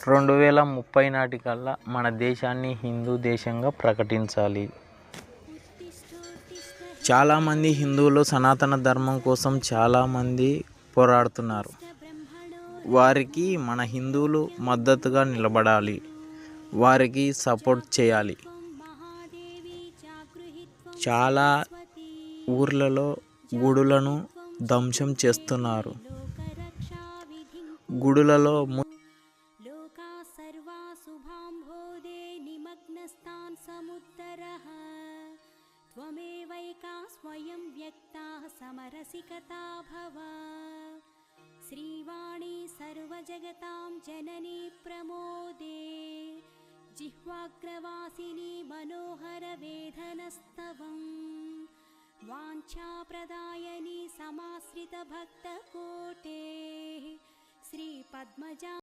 2030 నాటికల్లా మన దేశాన్ని హిందూ దేశంగా ప్రకటించాలి. చాలామంది హిందువులు సనాతన ధర్మం కోసం చాలామంది పోరాడుతున్నారు. వారికి మన హిందువులు మద్దతుగా నిలబడాలి, వారికి సపోర్ట్ చేయాలి. చాలా ఊర్లలో గుడులను ధ్వంసం చేస్తున్నారు. గుడులలో త్వమేవైకా స్వయం వ్యక్తా సమరసికతా భవ శ్రీవాణి సర్వజగతాం జననీ ప్రమోదే జిహ్వాగ్రవాసిని మనోహర వేదనస్తవం వాంఛాప్రదాయని సమాశ్రిత భక్తకోటే శ్రీ పద్మజా